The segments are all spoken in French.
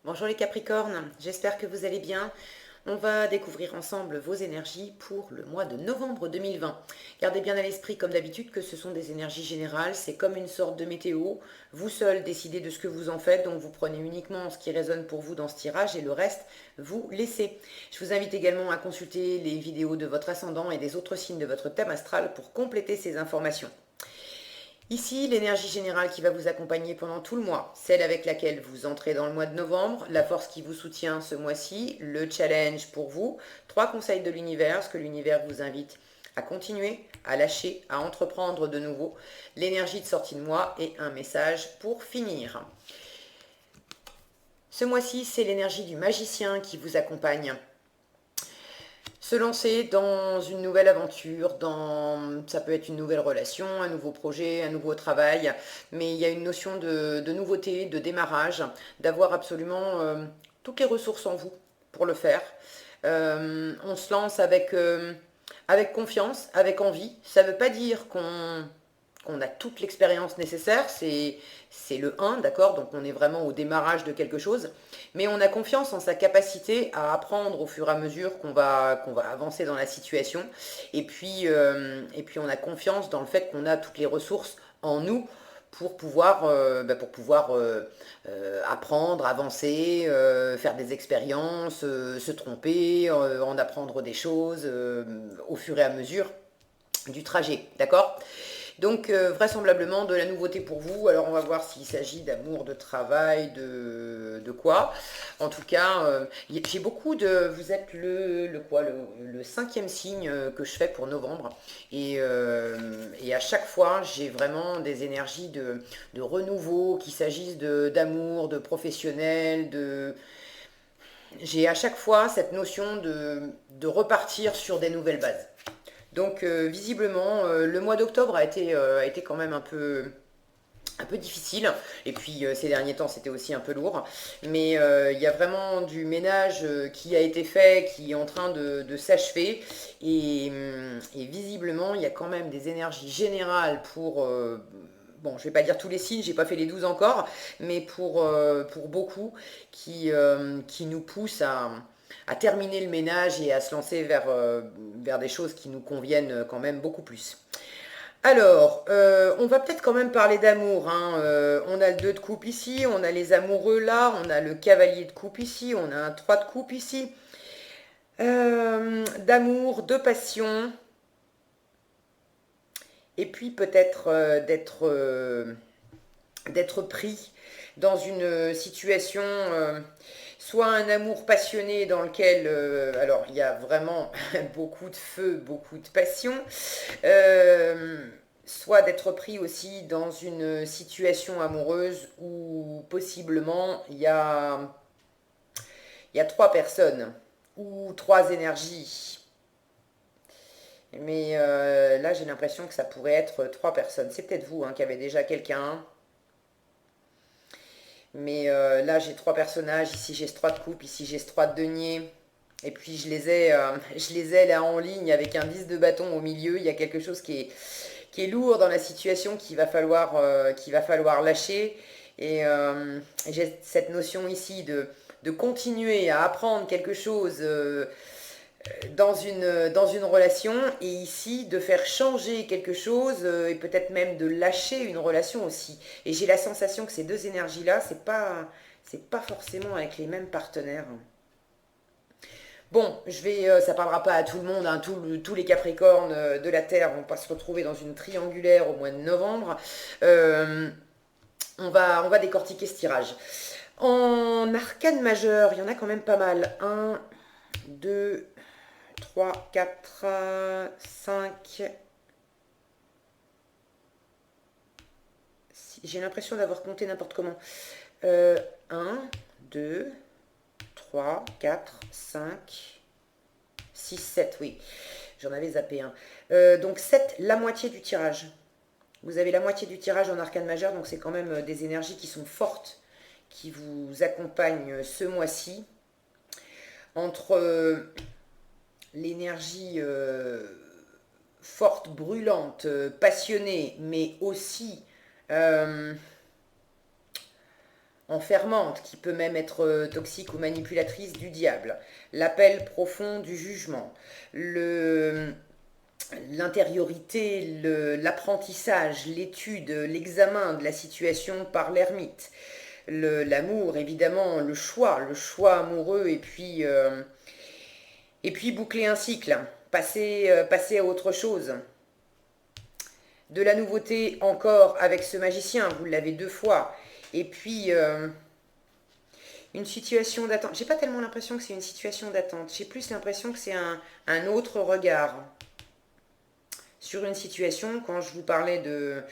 Bonjour les Capricornes, j'espère que vous allez bien. On va découvrir ensemble vos énergies pour le mois de novembre 2020. Gardez bien à l'esprit, comme d'habitude, que ce sont des énergies générales, c'est comme une sorte de météo. Vous seul décidez de ce que vous en faites, donc vous prenez uniquement ce qui résonne pour vous dans ce tirage et le reste, vous laissez. Je vous invite également à consulter les vidéos de votre ascendant et des autres signes de votre thème astral pour compléter ces informations. Ici, l'énergie générale qui va vous accompagner pendant tout le mois, celle avec laquelle vous entrez dans le mois de novembre, la force qui vous soutient ce mois-ci, le challenge pour vous, 3 conseils de l'univers, ce que l'univers vous invite à continuer, à lâcher, à entreprendre de nouveau, l'énergie de sortie de mois et un message pour finir. Ce mois-ci, c'est l'énergie du magicien qui vous accompagne. Se lancer dans une nouvelle aventure, ça peut être une nouvelle relation, un nouveau projet, un nouveau travail, mais il y a une notion de nouveauté, de démarrage, d'avoir absolument toutes les ressources en vous pour le faire. On se lance avec confiance, avec envie. Ça ne veut pas dire qu'on a toute l'expérience nécessaire, c'est le 1, d'accord? Donc on est vraiment au démarrage de quelque chose, mais on a confiance en sa capacité à apprendre au fur et à mesure qu'on va avancer dans la situation, et puis on a confiance dans le fait qu'on a toutes les ressources en nous pour pouvoir apprendre, avancer, faire des expériences, se tromper, en apprendre des choses au fur et à mesure du trajet, d'accord? Donc vraisemblablement de la nouveauté pour vous. Alors on va voir s'il s'agit d'amour, de travail, de quoi. En tout cas, j'ai beaucoup de... Vous êtes le 5e signe que je fais pour novembre. Et à chaque fois, j'ai vraiment des énergies de renouveau, qu'il s'agisse d'amour, de professionnel, J'ai à chaque fois cette notion de repartir sur des nouvelles bases. Donc visiblement, le mois d'octobre a été quand même un peu difficile. Et puis ces derniers temps, c'était aussi un peu lourd. Mais il y a vraiment du ménage qui a été fait, qui est en train de s'achever. Et visiblement, il y a quand même des énergies générales pour... bon, je ne vais pas dire tous les signes, j'ai pas fait les 12 encore, mais pour beaucoup qui nous poussent à terminer le ménage et à se lancer vers des choses qui nous conviennent quand même beaucoup plus. Alors, on va peut-être quand même parler d'amour, hein. On a le 2 de coupe ici, on a les amoureux là, on a le cavalier de coupe ici, on a un 3 de coupe ici. D'amour, de passion, et puis peut-être d'être pris dans une situation, soit un amour passionné dans lequel, alors il y a vraiment beaucoup de feu, beaucoup de passion, euh, soit d'être pris aussi dans une situation amoureuse où possiblement il y a 3 personnes ou 3 énergies. Mais là, j'ai l'impression que ça pourrait être 3 personnes. C'est peut-être vous hein, qui avez déjà quelqu'un. Mais là, j'ai 3 personnages. Ici, j'ai ce 3 de coupe. Ici, j'ai ce 3 de denier. Et puis, je les ai là en ligne avec un 10 de bâton au milieu. Il y a quelque chose qui est lourd dans la situation qu'il va falloir lâcher. Et j'ai cette notion ici de continuer à apprendre quelque chose dans une relation, et ici de faire changer quelque chose, et peut-être même de lâcher une relation aussi. Et j'ai la sensation que ces 2 énergies-là, c'est pas forcément avec les mêmes partenaires. Bon, ça parlera pas à tout le monde, hein, tous les Capricornes de la Terre vont pas se retrouver dans une triangulaire au mois de novembre. Euh, on va décortiquer ce tirage. En arcane majeur, il y en a quand même pas mal. Un, 2, 3, 4, 5. J'ai l'impression d'avoir compté n'importe comment. 1, 2, 3, 4, 5, 6, 7, oui. J'en avais zappé un. Donc 7, la moitié du tirage. Vous avez la moitié du tirage en arcane majeur, donc c'est quand même des énergies qui sont fortes, qui vous accompagnent ce mois-ci. Entre l'énergie forte, brûlante, passionnée, mais aussi euh, enfermante, qui peut même être toxique ou manipulatrice du diable, l'appel profond du jugement, l'intériorité, l'apprentissage, l'étude, l'examen de la situation par l'ermite, l'amour, évidemment, le choix amoureux, et puis boucler un cycle, passer à autre chose. De la nouveauté encore avec ce magicien, vous l'avez 2 fois. Et puis, une situation d'attente. J'ai pas tellement l'impression que c'est une situation d'attente. J'ai plus l'impression que c'est un autre regard sur une situation. Quand je vous parlais de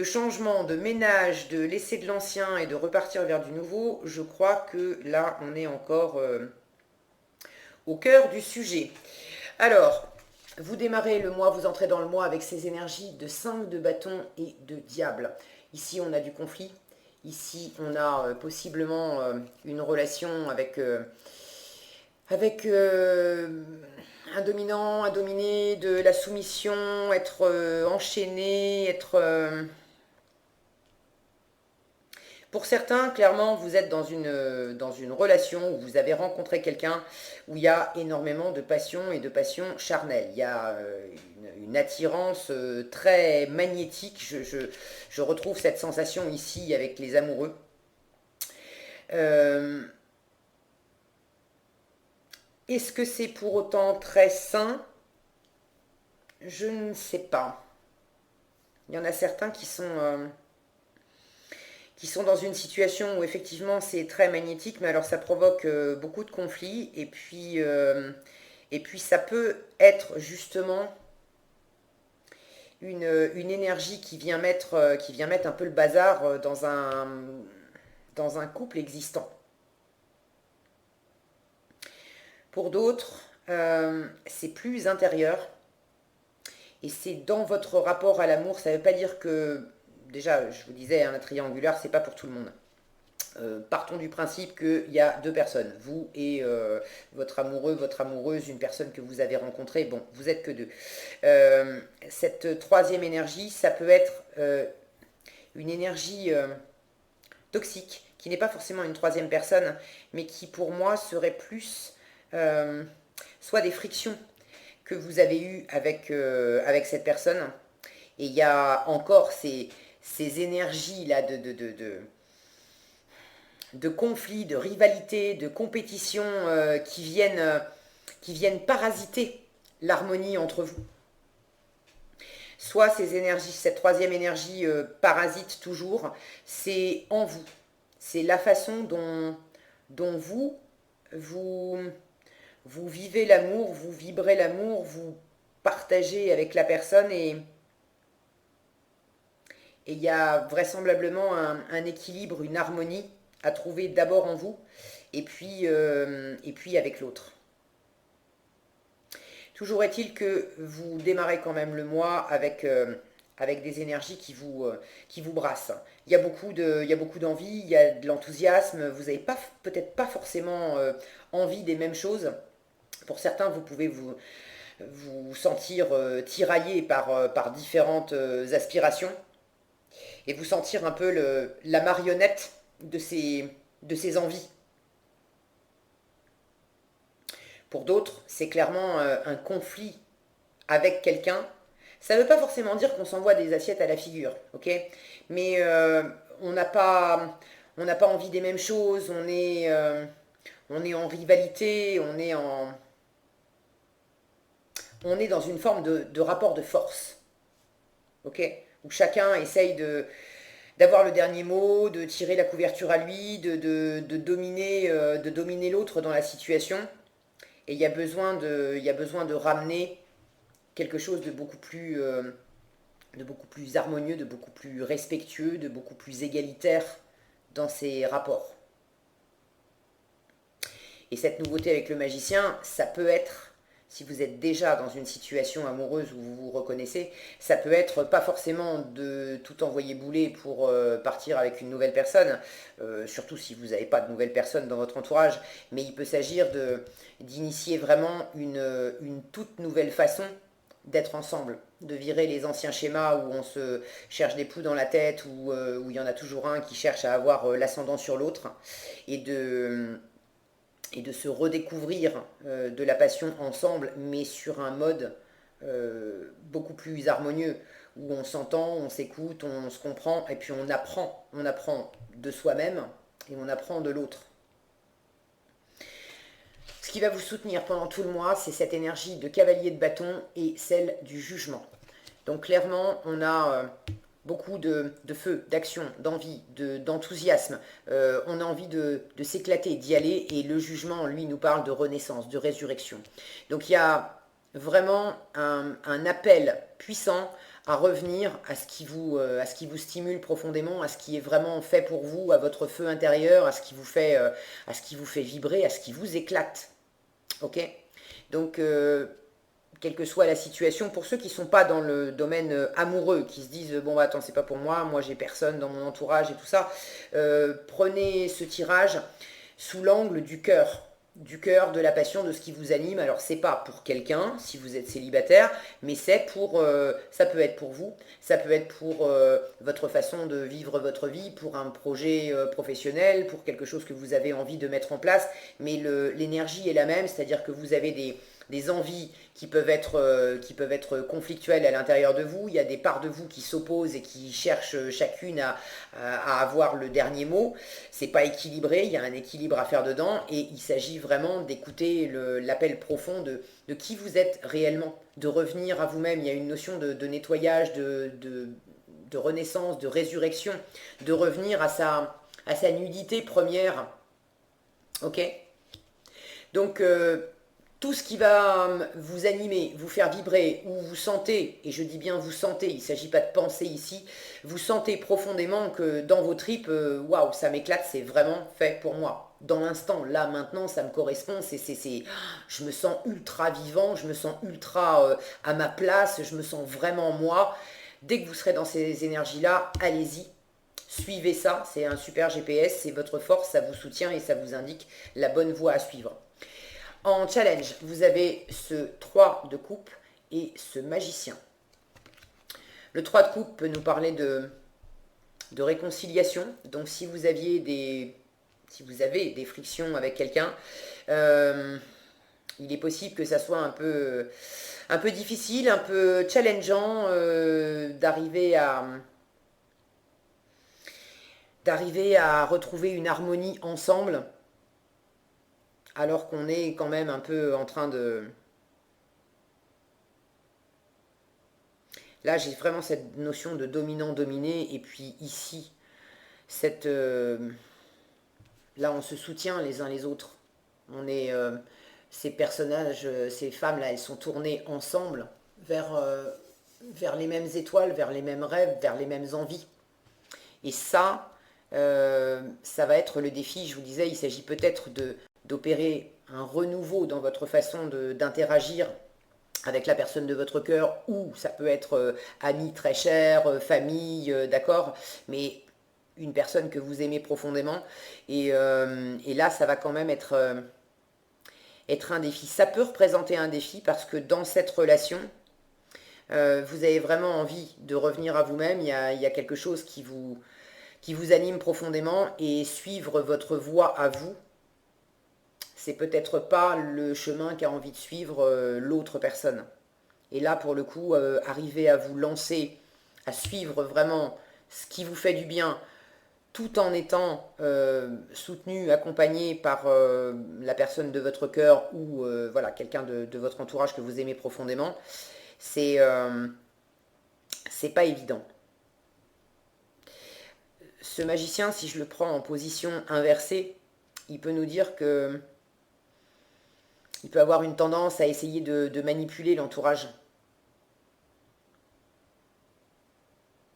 changement, de ménage, de laisser de l'ancien et de repartir vers du nouveau, je crois que là, on est encore au cœur du sujet. Alors, vous démarrez le mois, vous entrez dans le mois avec ces énergies de 5 de bâton et de diable. Ici, on a du conflit. Ici, on a possiblement une relation avec un dominant, un dominé, de la soumission, être enchaîné, être... Pour certains, clairement, vous êtes dans une relation où vous avez rencontré quelqu'un où il y a énormément de passion et de passion charnelle. Il y a une attirance très magnétique. Je retrouve cette sensation ici avec les amoureux. Est-ce que c'est pour autant très sain? Je ne sais pas. Il y en a certains qui sont dans une situation où effectivement c'est très magnétique, mais alors ça provoque beaucoup de conflits, et puis ça peut être justement une énergie qui vient mettre un peu le bazar dans un couple existant. Pour d'autres, c'est plus intérieur, et c'est dans votre rapport à l'amour. Ça ne veut pas dire que, déjà, je vous disais, un triangulaire, c'est pas pour tout le monde. Partons du principe qu'il y a 2 personnes, vous et votre amoureux, votre amoureuse, une personne que vous avez rencontrée. Bon, vous êtes que 2. Cette troisième énergie, ça peut être une énergie toxique, qui n'est pas forcément une troisième personne, mais qui pour moi serait plus soit des frictions que vous avez eues avec cette personne. Et il y a encore ces énergies-là de conflits, de rivalité, de compétition qui viennent parasiter l'harmonie entre vous. Soit ces énergies, cette troisième énergie parasite toujours, c'est en vous. C'est la façon dont vous vivez l'amour, vous vibrez l'amour, vous partagez avec la personne, et il y a vraisemblablement un équilibre, une harmonie à trouver d'abord en vous, et puis avec l'autre. Toujours est-il que vous démarrez quand même le mois avec des énergies qui vous brassent. Il y a beaucoup d'envie, il y a de l'enthousiasme, vous n'avez peut-être pas forcément envie des mêmes choses. Pour certains, vous pouvez vous sentir tiraillé par différentes aspirations, et vous sentir un peu la marionnette de ces envies. Pour d'autres, c'est clairement un conflit avec quelqu'un. Ça ne veut pas forcément dire qu'on s'envoie des assiettes à la figure, ok? Mais on n'a pas envie des mêmes choses, on est en rivalité, on est dans une forme de rapport de force, ok? Où chacun essaye d'avoir le dernier mot, de tirer la couverture à lui, de dominer l'autre dans la situation. Et il y a besoin de ramener quelque chose de beaucoup plus harmonieux, de beaucoup plus respectueux, de beaucoup plus égalitaire dans ces rapports. Et cette nouveauté avec le magicien, ça peut être, si vous êtes déjà dans une situation amoureuse où vous vous reconnaissez, ça peut être pas forcément de tout envoyer bouler pour partir avec une nouvelle personne, surtout si vous n'avez pas de nouvelle personne dans votre entourage, mais il peut s'agir d'initier vraiment une toute nouvelle façon d'être ensemble, de virer les anciens schémas où on se cherche des poux dans la tête, où il y en a toujours un qui cherche à avoir l'ascendant sur l'autre, et de se redécouvrir de la passion ensemble, mais sur un mode beaucoup plus harmonieux, où on s'entend, on s'écoute, on se comprend, et puis on apprend de soi-même, et on apprend de l'autre. Ce qui va vous soutenir pendant tout le mois, c'est cette énergie de cavalier de bâton et celle du jugement. Donc clairement, on a beaucoup de feu, d'action, d'envie, d'enthousiasme. On a envie de s'éclater, d'y aller, et le jugement, lui, nous parle de renaissance, de résurrection. Donc il y a vraiment un appel puissant à revenir à ce qui vous stimule profondément, à ce qui est vraiment fait pour vous, à votre feu intérieur, à ce qui vous fait vibrer, à ce qui vous éclate. Ok? Donc, quelle que soit la situation, pour ceux qui ne sont pas dans le domaine amoureux, qui se disent bon bah, attends, c'est pas pour moi j'ai personne dans mon entourage et tout ça, prenez ce tirage sous l'angle du cœur, de la passion, de ce qui vous anime. Alors c'est pas pour quelqu'un si vous êtes célibataire, mais c'est pour ça peut être pour vous, ça peut être pour votre façon de vivre votre vie, pour un projet professionnel, pour quelque chose que vous avez envie de mettre en place, mais l'énergie est la même, c'est-à-dire que vous avez des envies qui peuvent être conflictuelles à l'intérieur de vous. Il y a des parts de vous qui s'opposent et qui cherchent chacune à avoir le dernier mot. C'est pas équilibré, il y a un équilibre à faire dedans, et il s'agit vraiment d'écouter l'appel profond de qui vous êtes réellement, de revenir à vous-même. Il y a une notion de nettoyage, de renaissance, de résurrection, de revenir à sa nudité première. Ok? Donc, tout ce qui va vous animer, vous faire vibrer, ou vous sentez, et je dis bien vous sentez, il ne s'agit pas de penser ici, vous sentez profondément que dans vos tripes, waouh, ça m'éclate, c'est vraiment fait pour moi. Dans l'instant, là, maintenant, ça me correspond, je me sens ultra vivant, je me sens ultra à ma place, je me sens vraiment moi. Dès que vous serez dans ces énergies-là, allez-y, suivez ça, c'est un super GPS, c'est votre force, ça vous soutient et ça vous indique la bonne voie à suivre. En challenge, vous avez ce 3 de coupe et ce magicien. Le 3 de coupe peut nous parler de réconciliation. Donc si vous avez des frictions avec quelqu'un, il est possible que ça soit un peu difficile, un peu challengeant d'arriver à retrouver une harmonie ensemble, alors qu'on est quand même un peu en train de... Là, j'ai vraiment cette notion de dominant-dominé, et puis ici, là, on se soutient les uns les autres. On est... ces personnages, ces femmes-là, elles sont tournées ensemble vers les mêmes étoiles, vers les mêmes rêves, vers les mêmes envies. Et ça va être le défi. Je vous disais, il s'agit peut-être d'opérer un renouveau dans votre façon d'interagir avec la personne de votre cœur, ou ça peut être ami très cher, famille, d'accord, mais une personne que vous aimez profondément. Et là, ça va quand même être un défi. Ça peut représenter un défi parce que dans cette relation, vous avez vraiment envie de revenir à vous-même. Il y a quelque chose qui vous anime profondément, et suivre votre voie à vous, c'est peut-être pas le chemin qu'a envie de suivre l'autre personne. Et là, pour le coup, arriver à vous lancer, à suivre vraiment ce qui vous fait du bien, tout en étant soutenu, accompagné par la personne de votre cœur, ou voilà, quelqu'un de votre entourage que vous aimez profondément, c'est pas évident. Ce magicien, si je le prends en position inversée, il peut nous dire que il peut avoir une tendance à essayer de manipuler l'entourage.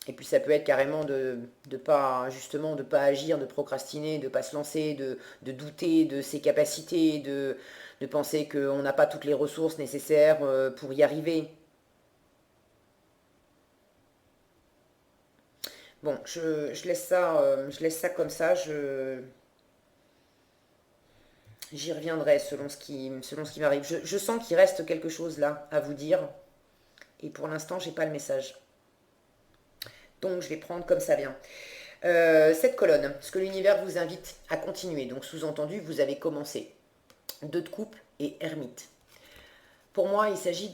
Et puis ça peut être carrément de pas agir, de procrastiner, de pas se lancer, de douter de ses capacités, de penser qu'on n'a pas toutes les ressources nécessaires pour y arriver. Bon, je laisse ça comme ça. J'y reviendrai selon ce qui m'arrive. Je sens qu'il reste quelque chose là à vous dire. Et pour l'instant, j'ai pas le message. Donc, je vais prendre comme ça vient. Cette colonne, ce que l'univers vous invite à continuer. Donc, sous-entendu, vous avez commencé. 2 de coupe et ermite. Pour moi, il s'agit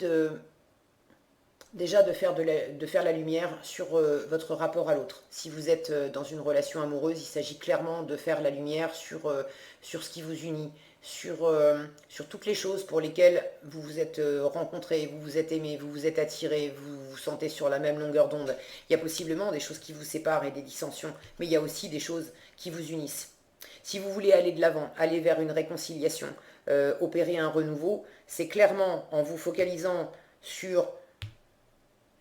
déjà de faire la lumière sur votre rapport à l'autre. Si vous êtes dans une relation amoureuse, il s'agit clairement de faire la lumière sur ce qui vous unit, sur toutes les choses pour lesquelles vous vous êtes rencontrés, vous vous êtes aimés, vous vous êtes attirés, vous vous sentez sur la même longueur d'onde. Il y a possiblement des choses qui vous séparent et des dissensions, mais il y a aussi des choses qui vous unissent. Si vous voulez aller de l'avant, aller vers une réconciliation, opérer un renouveau, c'est clairement en vous focalisant sur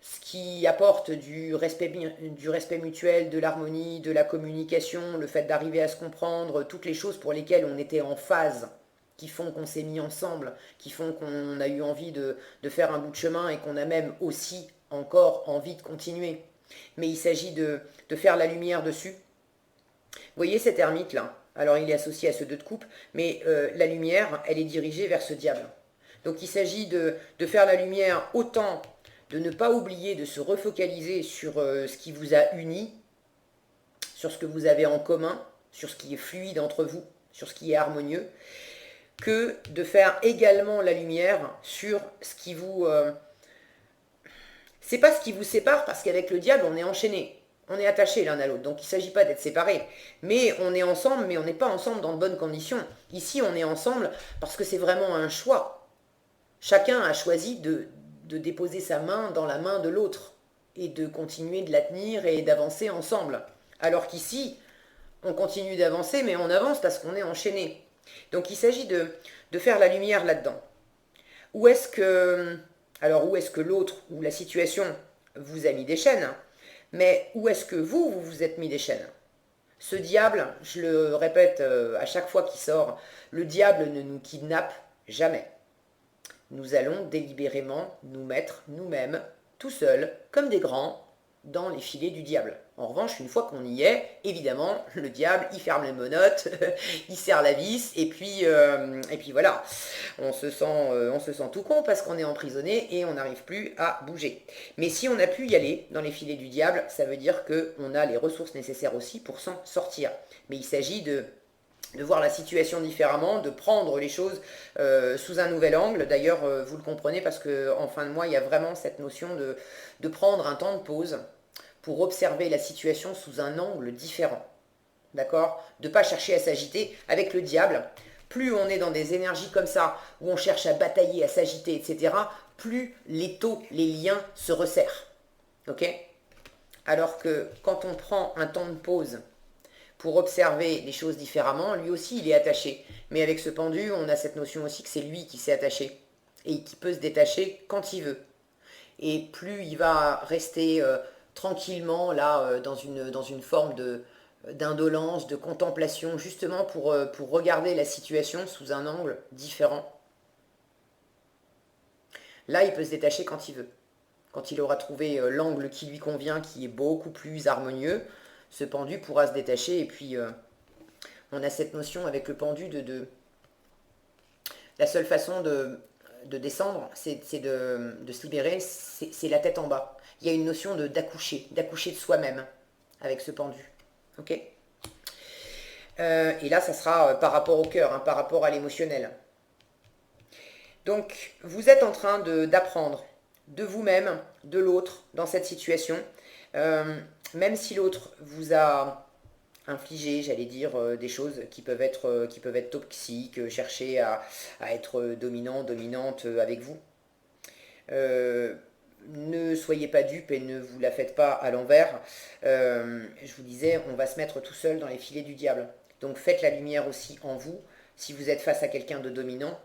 ce qui apporte du respect mutuel, de l'harmonie, de la communication, le fait d'arriver à se comprendre, toutes les choses pour lesquelles on était en phase, qui font qu'on s'est mis ensemble, qui font qu'on a eu envie de faire un bout de chemin et qu'on a même aussi encore envie de continuer. Mais il s'agit de faire la lumière dessus. Vous voyez cet ermite là? Alors il est associé à ce 2 de coupe, mais la lumière, elle est dirigée vers ce diable. Donc il s'agit de faire la lumière autant de ne pas oublier de se refocaliser sur ce qui vous a uni, sur ce que vous avez en commun, sur ce qui est fluide entre vous, sur ce qui est harmonieux, que de faire également la lumière sur ce qui vous... c'est pas ce qui vous sépare, parce qu'avec le diable, on est enchaîné. On est attachés l'un à l'autre, donc il ne s'agit pas d'être séparés. Mais on est ensemble, mais on n'est pas ensemble dans de bonnes conditions. Ici, on est ensemble parce que c'est vraiment un choix. Chacun a choisi de déposer sa main dans la main de l'autre et de continuer de la tenir et d'avancer ensemble. Alors qu'ici, on continue d'avancer, mais on avance parce qu'on est enchaîné. Donc il s'agit de faire la lumière là-dedans. Où est-ce que l'autre ou la situation vous a mis des chaînes, mais où est-ce que vous vous êtes mis des chaînes? Ce diable, je le répète à chaque fois qu'il sort, le diable ne nous kidnappe jamais. Nous allons délibérément nous mettre nous-mêmes, tout seuls, comme des grands, dans les filets du diable. En revanche, une fois qu'on y est, évidemment, le diable, il ferme les menottes, il serre la vis, et puis voilà, on se sent tout con parce qu'on est emprisonné et on n'arrive plus à bouger. Mais si on a pu y aller dans les filets du diable, ça veut dire qu'on a les ressources nécessaires aussi pour s'en sortir. Mais il s'agit de voir la situation différemment, de prendre les choses sous un nouvel angle. D'ailleurs, vous le comprenez parce qu'en fin de mois, il y a vraiment cette notion de prendre un temps de pause pour observer la situation sous un angle différent. D'accord? De ne pas chercher à s'agiter avec le diable. Plus on est dans des énergies comme ça, où on cherche à batailler, à s'agiter, etc., plus les taux, les liens se resserrent. Ok? Alors que quand on prend un temps de pause pour observer les choses différemment, lui aussi il est attaché. Mais avec ce pendu, on a cette notion aussi que c'est lui qui s'est attaché et qui peut se détacher quand il veut. Et plus il va rester tranquillement là dans une forme d'indolence, de contemplation, justement pour regarder la situation sous un angle différent. Là, il peut se détacher quand il veut. Quand il aura trouvé l'angle qui lui convient, qui est beaucoup plus harmonieux, ce pendu pourra se détacher. Et puis, on a cette notion avec le pendu la seule façon de descendre, c'est de se libérer, c'est la tête en bas. Il y a une notion d'accoucher de soi-même avec ce pendu. Ok? Et là, ça sera par rapport au cœur, hein, par rapport à l'émotionnel. Donc, vous êtes en train d'apprendre de vous-même, de l'autre, dans cette situation. Même si l'autre vous a infligé, j'allais dire, des choses qui peuvent être toxiques, chercher à être dominant, dominante avec vous. Ne soyez pas dupe et ne vous la faites pas à l'envers. Je vous disais, on va se mettre tout seul dans les filets du diable. Donc faites la lumière aussi en vous. Si vous êtes face à quelqu'un de dominant,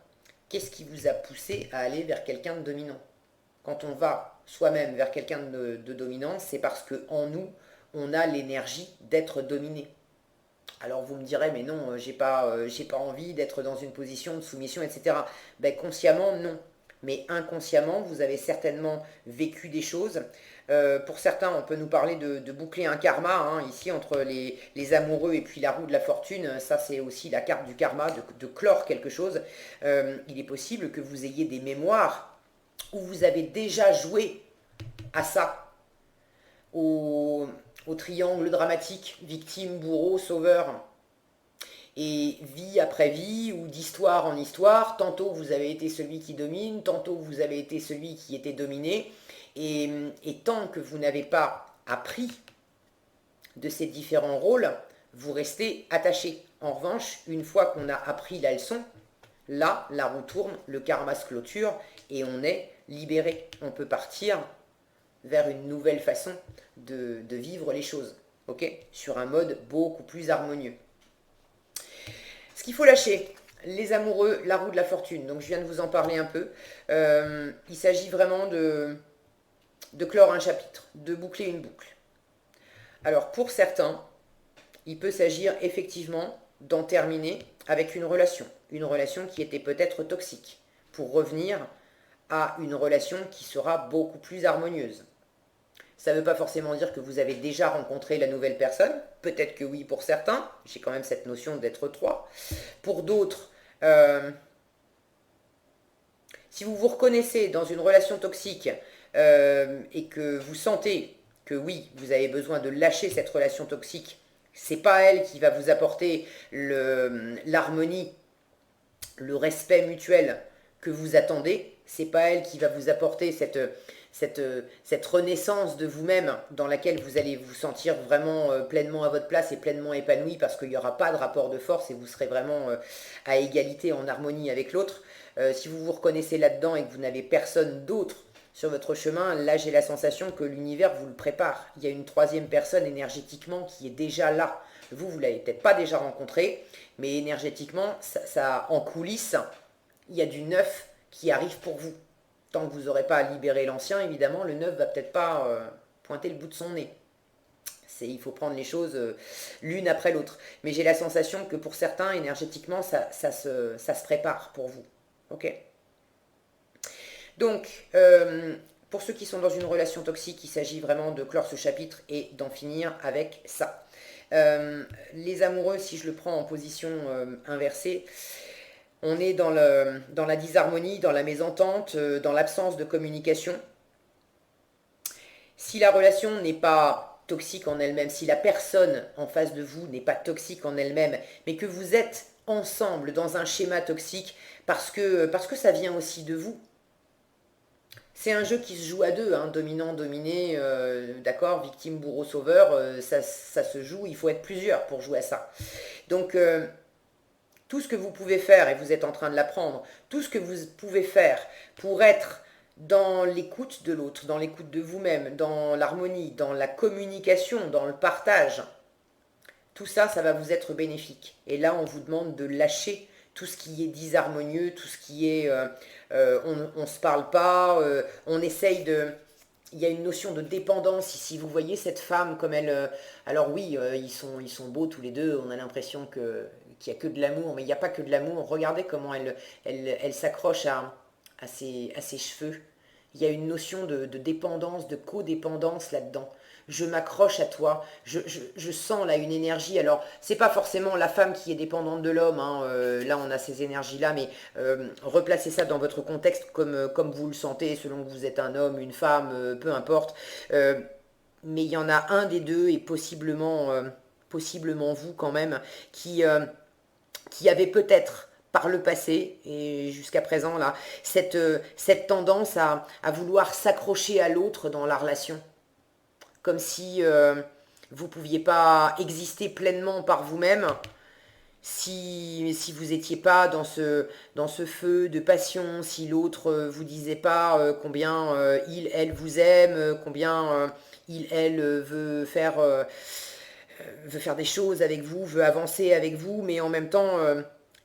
qu'est-ce qui vous a poussé à aller vers quelqu'un de dominant? Quand on va soi-même vers quelqu'un de dominant, c'est parce qu'en nous, on a l'énergie d'être dominé. Alors vous me direz, mais non, j'ai pas envie d'être dans une position de soumission, etc. Ben, consciemment, non. Mais inconsciemment, vous avez certainement vécu des choses. Pour certains, on peut nous parler de boucler un karma, hein, ici, entre les amoureux et puis la roue de la fortune. Ça, c'est aussi la carte du karma, de clore quelque chose. Il est possible que vous ayez des mémoires où vous avez déjà joué à ça, au triangle dramatique, victime, bourreau, sauveur, et vie après vie, ou d'histoire en histoire, tantôt vous avez été celui qui domine, tantôt vous avez été celui qui était dominé, et tant que vous n'avez pas appris de ces différents rôles, vous restez attaché. En revanche, une fois qu'on a appris la leçon, là, la roue tourne, le karma se clôture, et on est libéré. On peut partir vers une nouvelle façon de vivre les choses, ok, sur un mode beaucoup plus harmonieux. Ce qu'il faut lâcher, les amoureux, la roue de la fortune. Donc je viens de vous en parler un peu. Il s'agit vraiment de clore un chapitre, de boucler une boucle. Alors pour certains, il peut s'agir effectivement d'en terminer avec une relation qui était peut-être toxique, pour revenir à une relation qui sera beaucoup plus harmonieuse. Ça ne veut pas forcément dire que vous avez déjà rencontré la nouvelle personne. Peut-être que oui pour certains. J'ai quand même cette notion d'être trois. Pour d'autres, si vous vous reconnaissez dans une relation toxique et que vous sentez que oui, vous avez besoin de lâcher cette relation toxique, c'est pas elle qui va vous apporter l'harmonie, le respect mutuel que vous attendez. C'est pas elle qui va vous apporter cette renaissance de vous-même dans laquelle vous allez vous sentir vraiment pleinement à votre place et pleinement épanoui, parce qu'il n'y aura pas de rapport de force et vous serez vraiment à égalité, en harmonie avec l'autre. Si vous vous reconnaissez là-dedans et que vous n'avez personne d'autre sur votre chemin, là j'ai la sensation que l'univers vous le prépare. Il y a une troisième personne énergétiquement qui est déjà là. Vous ne l'avez peut-être pas déjà rencontré, mais énergétiquement, ça en coulisses, il y a du neuf qui arrive pour vous. Tant que vous n'aurez pas à libérer l'ancien, évidemment, le neuf va peut-être pas pointer le bout de son nez. Il faut prendre les choses l'une après l'autre. Mais j'ai la sensation que pour certains, énergétiquement, ça se prépare pour vous. Ok. Donc, pour ceux qui sont dans une relation toxique, il s'agit vraiment de clore ce chapitre et d'en finir avec ça. Les amoureux, si je le prends en position inversée, on est dans la disharmonie, dans la mésentente, dans l'absence de communication. Si la relation n'est pas toxique en elle-même, si la personne en face de vous n'est pas toxique en elle-même, mais que vous êtes ensemble dans un schéma toxique parce que ça vient aussi de vous. C'est un jeu qui se joue à deux, hein, dominant, dominé, d'accord, victime, bourreau, sauveur, ça se joue, il faut être plusieurs pour jouer à ça. Donc, tout ce que vous pouvez faire, et vous êtes en train de l'apprendre, tout ce que vous pouvez faire pour être dans l'écoute de l'autre, dans l'écoute de vous-même, dans l'harmonie, dans la communication, dans le partage, tout ça, ça va vous être bénéfique. Et là, on vous demande de lâcher tout ce qui est disharmonieux, tout ce qui est on ne se parle pas, on essaye de... Il y a une notion de dépendance ici. Vous voyez cette femme comme elle... alors oui, ils sont beaux tous les deux, on a l'impression qu'il n'y a que de l'amour, mais il n'y a pas que de l'amour. Regardez comment elle s'accroche à ses cheveux. Il y a une notion de dépendance, de codépendance là-dedans. Je m'accroche à toi, je sens là une énergie. Alors, c'est pas forcément la femme qui est dépendante de l'homme, hein, là on a ces énergies-là, mais replacez ça dans votre contexte comme vous le sentez, selon que vous êtes un homme, une femme, peu importe. Mais il y en a un des deux, et possiblement vous quand même, qui avait peut-être par le passé et jusqu'à présent là, cette tendance à vouloir s'accrocher à l'autre dans la relation. Comme si vous ne pouviez pas exister pleinement par vous-même si vous n'étiez pas dans ce feu de passion, si l'autre vous disait pas combien elle vous aime, combien elle veut faire des choses avec vous, veut avancer avec vous, mais en même temps,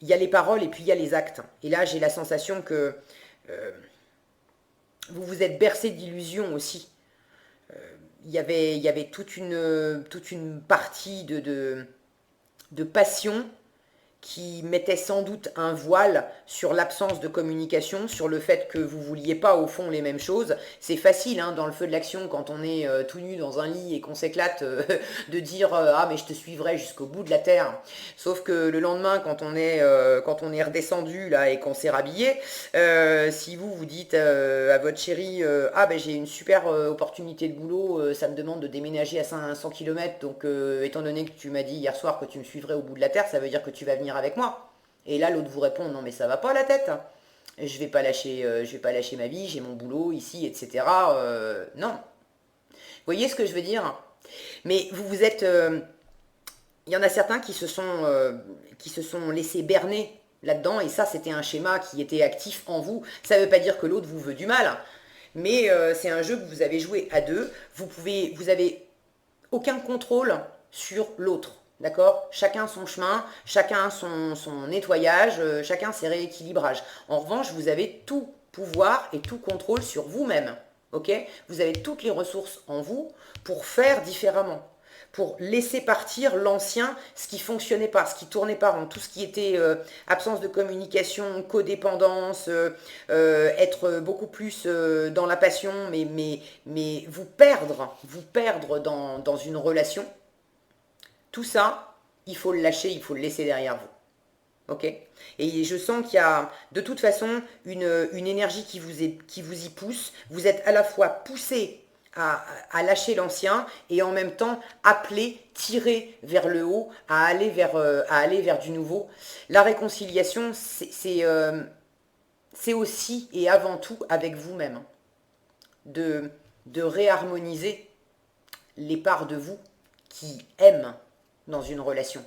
il y a les paroles et puis il y a les actes. Et là, j'ai la sensation que vous vous êtes bercé d'illusions aussi. Il y avait toute une partie de passion qui mettait sans doute un voile sur l'absence de communication, sur le fait que vous vouliez pas au fond les mêmes choses. C'est facile hein, dans le feu de l'action quand on est tout nu dans un lit et qu'on s'éclate de dire ah mais je te suivrai jusqu'au bout de la terre. Sauf que le lendemain quand on est redescendu là et qu'on s'est rhabillé, si vous dites à votre chérie ah ben j'ai une super opportunité de boulot, ça me demande de déménager à 500 km, donc étant donné que tu m'as dit hier soir que tu me suivrais au bout de la terre, ça veut dire que tu vas venir avec moi. Et là l'autre vous répond non mais ça va pas la tête, je vais pas lâcher ma vie, j'ai mon boulot ici, etc. Non. Vous voyez ce que je veux dire? Mais vous êtes... il y en a certains qui se sont laissés berner là-dedans, et ça c'était un schéma qui était actif en vous. Ça ne veut pas dire que l'autre vous veut du mal, mais c'est un jeu que vous avez joué à deux. Vous avez aucun contrôle sur l'autre. D'accord? Chacun son chemin, chacun son nettoyage, chacun ses rééquilibrages. En revanche, vous avez tout pouvoir et tout contrôle sur vous-même. Ok? Vous avez toutes les ressources en vous pour faire différemment, pour laisser partir l'ancien, ce qui fonctionnait pas, ce qui tournait pas rond, tout ce qui était absence de communication, codépendance, être beaucoup plus dans la passion, mais vous perdre dans une relation, tout ça, il faut le lâcher, il faut le laisser derrière vous. Ok? Et je sens qu'il y a de toute façon une énergie qui vous y pousse. Vous êtes à la fois poussé à lâcher l'ancien et en même temps appelé, tiré vers le haut, à aller vers du nouveau. La réconciliation, c'est aussi et avant tout avec vous-même. De réharmoniser les parts de vous qui aiment dans une relation.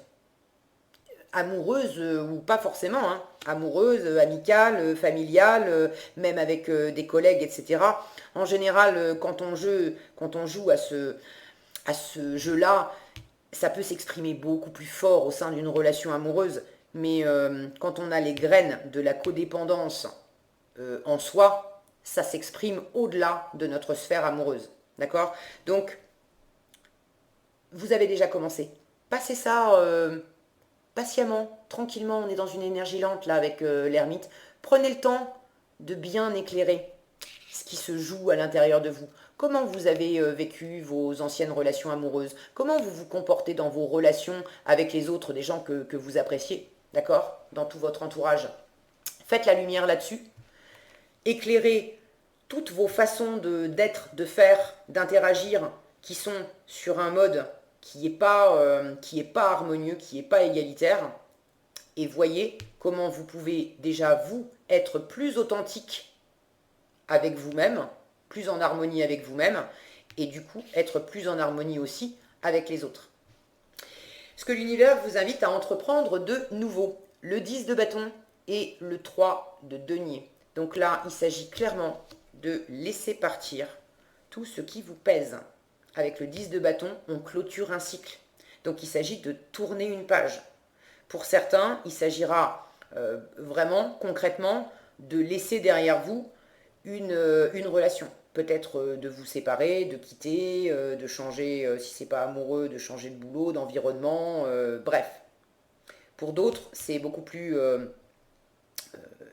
Amoureuse ou pas forcément, hein, amoureuse, amicale, familiale, même avec des collègues, etc. En général, quand on joue à ce jeu-là, ça peut s'exprimer beaucoup plus fort au sein d'une relation amoureuse, mais quand on a les graines de la codépendance en soi, ça s'exprime au-delà de notre sphère amoureuse. D'accord? Donc, vous avez déjà commencé. Passez ça patiemment, tranquillement, on est dans une énergie lente là avec l'ermite. Prenez le temps de bien éclairer ce qui se joue à l'intérieur de vous. Comment vous avez vécu vos anciennes relations amoureuses? Comment vous vous comportez dans vos relations avec les autres, des gens que vous appréciez, d'accord? Dans tout votre entourage. Faites la lumière là-dessus. Éclairez toutes vos façons d'être, de faire, d'interagir qui sont sur un mode qui est pas harmonieux, qui n'est pas égalitaire. Et voyez comment vous pouvez déjà vous être plus authentique avec vous-même, plus en harmonie avec vous-même, et du coup être plus en harmonie aussi avec les autres. Ce que l'univers vous invite à entreprendre de nouveau, le 10 de bâton et le 3 de denier. Donc là, il s'agit clairement de laisser partir tout ce qui vous pèse. Avec le 10 de bâton, on clôture un cycle. Donc il s'agit de tourner une page. Pour certains, il s'agira vraiment, concrètement, de laisser derrière vous une relation. Peut-être de vous séparer, de quitter, de changer, si c'est pas amoureux, de changer de boulot, d'environnement, bref. Pour d'autres, c'est beaucoup plus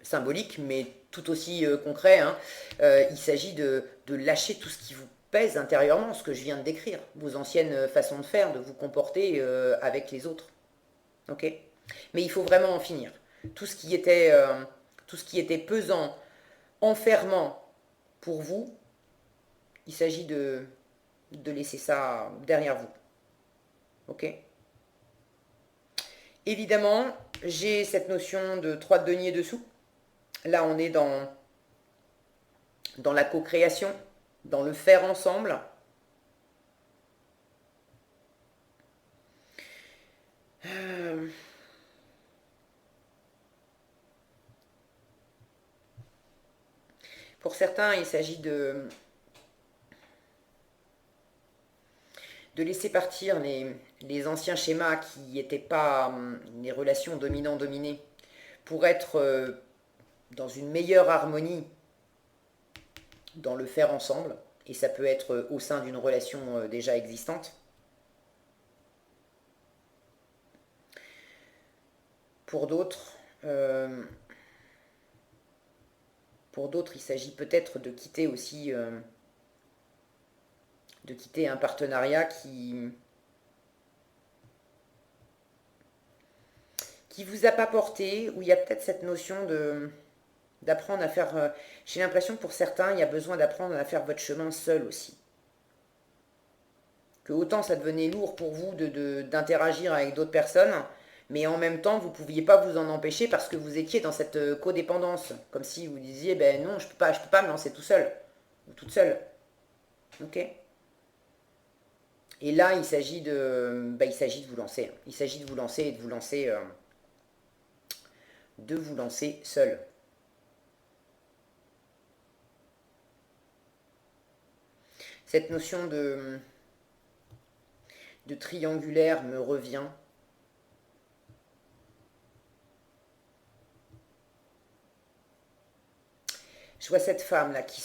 symbolique, mais tout aussi concret. Hein. Il s'agit de lâcher tout ce qui vous pèse intérieurement, ce que je viens de décrire, vos anciennes façons de faire, de vous comporter avec les autres. Ok? Mais il faut vraiment en finir. Tout ce qui était pesant, enfermant pour vous, il s'agit de laisser ça derrière vous. Ok? Évidemment, j'ai cette notion de 3 de denier dessous. Là, on est dans la co-création, dans le faire ensemble. Pour certains, il s'agit de laisser partir les anciens schémas qui n'étaient pas les relations dominant-dominé pour être dans une meilleure harmonie dans le faire ensemble, et ça peut être au sein d'une relation déjà existante. Pour d'autres, il s'agit peut-être de quitter aussi, de quitter un partenariat qui vous a pas porté, où il y a peut-être cette notion d'apprendre à faire. J'ai l'impression que pour certains, il y a besoin d'apprendre à faire votre chemin seul aussi. Que autant ça devenait lourd pour vous d'interagir avec d'autres personnes, mais en même temps, vous ne pouviez pas vous en empêcher parce que vous étiez dans cette codépendance. Comme si vous disiez, ben non, je peux pas me lancer tout seul, ou toute seule. Ok. Et là, il s'agit de vous lancer. Il s'agit de vous lancer et de vous lancer seul. Cette notion de triangulaire me revient. Je vois cette femme là qui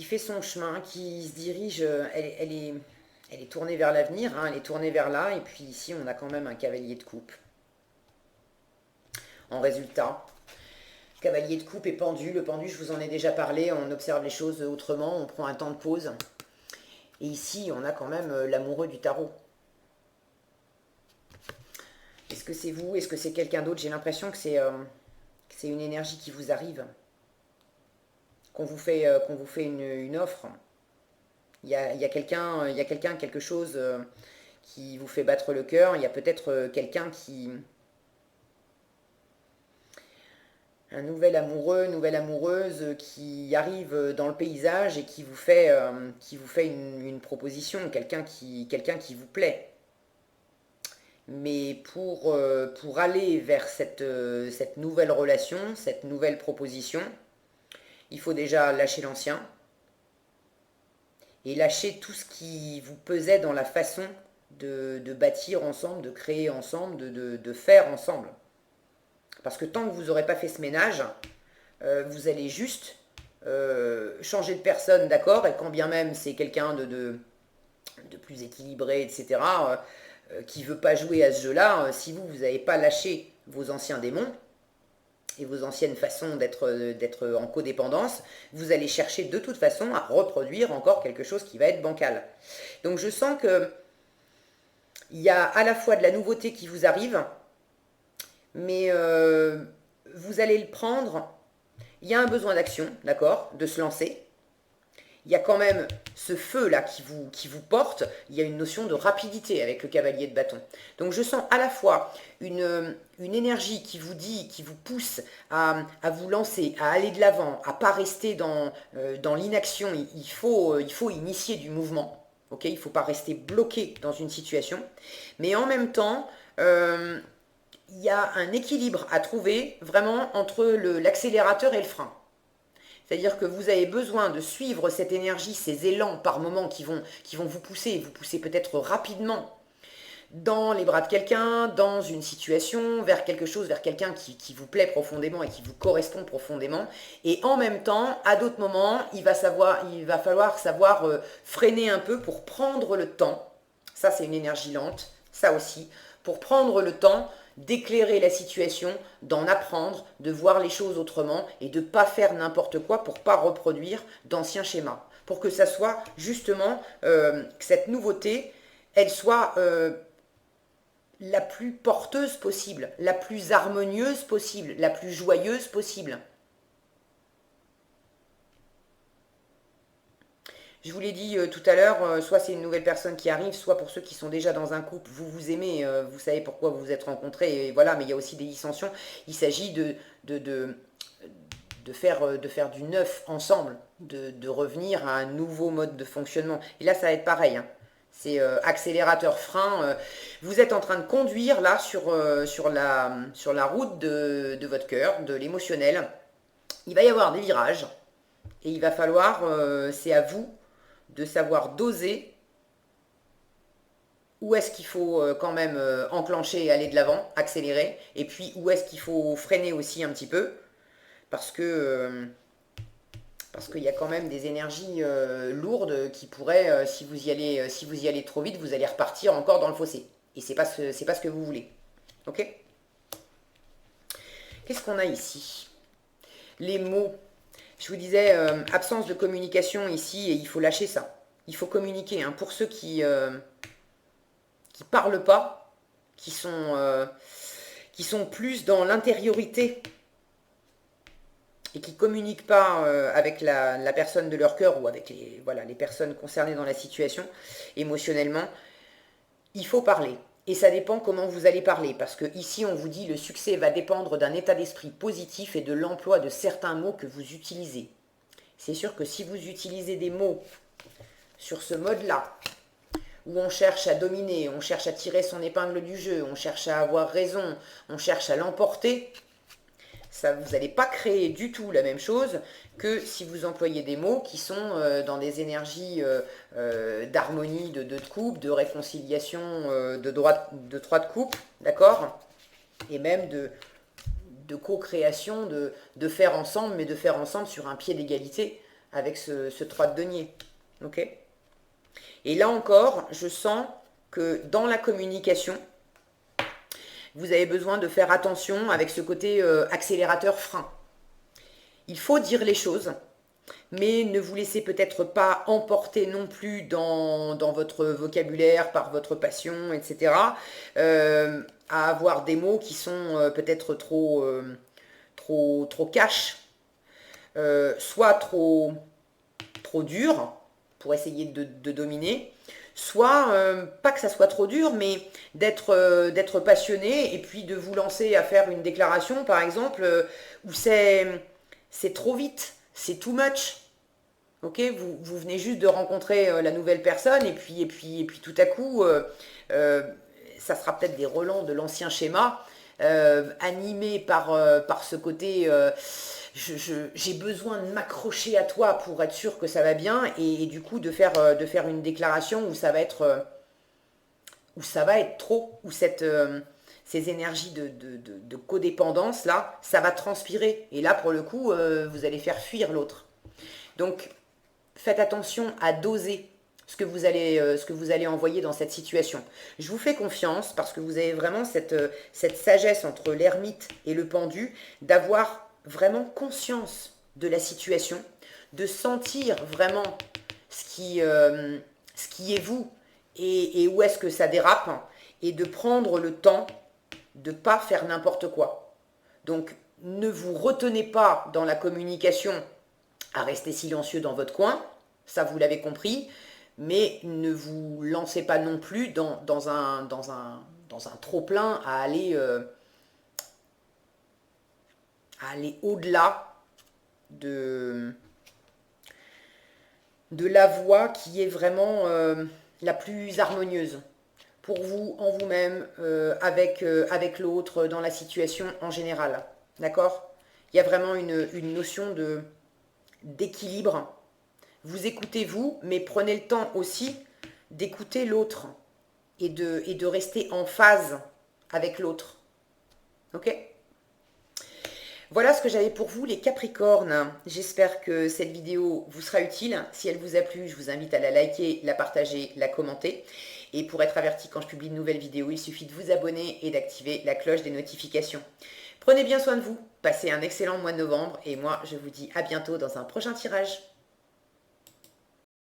fait son chemin, qui se dirige, elle est tournée vers l'avenir, hein, elle est tournée vers là, et puis ici on a quand même un cavalier de coupe. En résultat, cavalier de coupe et pendu. Le pendu, je vous en ai déjà parlé, on observe les choses autrement, on prend un temps de pause. Et ici, on a quand même l'amoureux du tarot. Est-ce que c'est vous? Est-ce que c'est quelqu'un d'autre? J'ai l'impression que c'est une énergie qui vous arrive. Qu'on vous fait une offre. Il y a quelqu'un, quelque chose qui vous fait battre le cœur. Il y a peut-être quelqu'un qui... Un nouvel amoureux, nouvelle amoureuse qui arrive dans le paysage et qui vous fait une proposition, quelqu'un qui vous plaît. Mais pour aller vers cette nouvelle relation, cette nouvelle proposition, il faut déjà lâcher l'ancien et lâcher tout ce qui vous pesait dans la façon de bâtir ensemble, de créer ensemble, de faire ensemble. Parce que tant que vous n'aurez pas fait ce ménage, vous allez juste changer de personne, d'accord, et quand bien même c'est quelqu'un de plus équilibré, etc., qui ne veut pas jouer à ce jeu-là, si vous n'avez pas lâché vos anciens démons et vos anciennes façons d'être en codépendance, vous allez chercher de toute façon à reproduire encore quelque chose qui va être bancal. Donc je sens que il y a à la fois de la nouveauté qui vous arrive, mais vous allez le prendre. Il y a un besoin d'action, d'accord, de se lancer. Il y a quand même ce feu-là qui vous porte. Il y a une notion de rapidité avec le cavalier de bâton. Donc je sens à la fois une énergie qui vous dit, qui vous pousse à vous lancer, à aller de l'avant, à ne pas rester dans l'inaction. Il faut initier du mouvement. Okay, il ne faut pas rester bloqué dans une situation. Mais en même temps... il y a un équilibre à trouver vraiment entre l'accélérateur et le frein. C'est-à-dire que vous avez besoin de suivre cette énergie, ces élans par moments qui vont vous pousser peut-être rapidement dans les bras de quelqu'un, dans une situation, vers quelque chose, vers quelqu'un qui vous plaît profondément et qui vous correspond profondément. Et en même temps, à d'autres moments, il va falloir savoir freiner un peu pour prendre le temps. Ça, c'est une énergie lente, ça aussi, pour prendre le temps d'éclairer la situation, d'en apprendre, de voir les choses autrement et de ne pas faire n'importe quoi pour ne pas reproduire d'anciens schémas. Pour que ça soit justement, que cette nouveauté, elle soit la plus porteuse possible, la plus harmonieuse possible, la plus joyeuse possible. Je vous l'ai dit tout à l'heure, soit c'est une nouvelle personne qui arrive, soit pour ceux qui sont déjà dans un couple, vous vous aimez, vous savez pourquoi vous vous êtes rencontrés, et voilà, mais il y a aussi des dissensions. Il s'agit de faire du neuf ensemble, de revenir à un nouveau mode de fonctionnement. Et là, ça va être pareil, hein. C'est accélérateur, frein. Vous êtes en train de conduire là sur la route de votre cœur, de l'émotionnel. Il va y avoir des virages, et il va falloir, c'est à vous de savoir doser où est-ce qu'il faut quand même enclencher et aller de l'avant, accélérer, et puis où est-ce qu'il faut freiner aussi un petit peu, parce qu'il y a quand même des énergies lourdes qui pourraient, si vous y allez trop vite, vous allez repartir encore dans le fossé. Et c'est pas ce que vous voulez. Ok? Qu'est-ce qu'on a ici? Les mots. Je vous disais, absence de communication ici, et il faut lâcher ça. Il faut communiquer. Hein. Pour ceux qui parlent pas, qui sont plus dans l'intériorité et qui communiquent pas avec la personne de leur cœur ou avec les personnes concernées dans la situation émotionnellement, il faut parler. Et ça dépend comment vous allez parler, parce que ici on vous dit le succès va dépendre d'un état d'esprit positif et de l'emploi de certains mots que vous utilisez. C'est sûr que si vous utilisez des mots sur ce mode-là, où on cherche à dominer, on cherche à tirer son épingle du jeu, on cherche à avoir raison, on cherche à l'emporter, ça, vous n'allez pas créer du tout la même chose que si vous employez des mots qui sont dans des énergies d'harmonie, de deux de couple, de réconciliation, de trois de couple, d'accord? Et même de co-création, de faire ensemble, mais de faire ensemble sur un pied d'égalité avec ce 3 de denier. Ok? Et là encore, je sens que dans la communication, vous avez besoin de faire attention avec ce côté accélérateur-frein. Il faut dire les choses, mais ne vous laissez peut-être pas emporter non plus dans votre vocabulaire, par votre passion, etc. À avoir des mots qui sont peut-être trop cash, soit trop durs pour essayer de dominer, soit pas que ça soit trop dur, mais d'être passionné et puis de vous lancer à faire une déclaration, par exemple, où c'est trop vite, c'est too much. Ok, vous venez juste de rencontrer la nouvelle personne et puis tout à coup, ça sera peut-être des relents de l'ancien schéma, animé par ce côté j'ai besoin de m'accrocher à toi pour être sûr que ça va bien et du coup de faire une déclaration où ça va être trop, où ces énergies de codépendance là, ça va transpirer et là pour le coup vous allez faire fuir l'autre. Donc faites attention à doser ce que vous allez envoyer dans cette situation. Je vous fais confiance parce que vous avez vraiment cette sagesse entre l'ermite et le pendu d'avoir vraiment conscience de la situation, de sentir vraiment ce qui est vous et où est-ce que ça dérape et de prendre le temps de ne pas faire n'importe quoi. Donc ne vous retenez pas dans la communication à rester silencieux dans votre coin, ça vous l'avez compris, mais ne vous lancez pas non plus dans un trop-plein à aller au-delà de la voie qui est vraiment la plus harmonieuse pour vous, en vous-même, avec l'autre, dans la situation en général. D'accord? Il y a vraiment une notion d'équilibre. Vous écoutez vous, mais prenez le temps aussi d'écouter l'autre et de rester en phase avec l'autre. Ok? Voilà ce que j'avais pour vous les Capricornes. J'espère que cette vidéo vous sera utile. Si elle vous a plu, je vous invite à la liker, la partager, la commenter. Et pour être averti quand je publie de nouvelles vidéos, il suffit de vous abonner et d'activer la cloche des notifications. Prenez bien soin de vous, passez un excellent mois de novembre et moi je vous dis à bientôt dans un prochain tirage.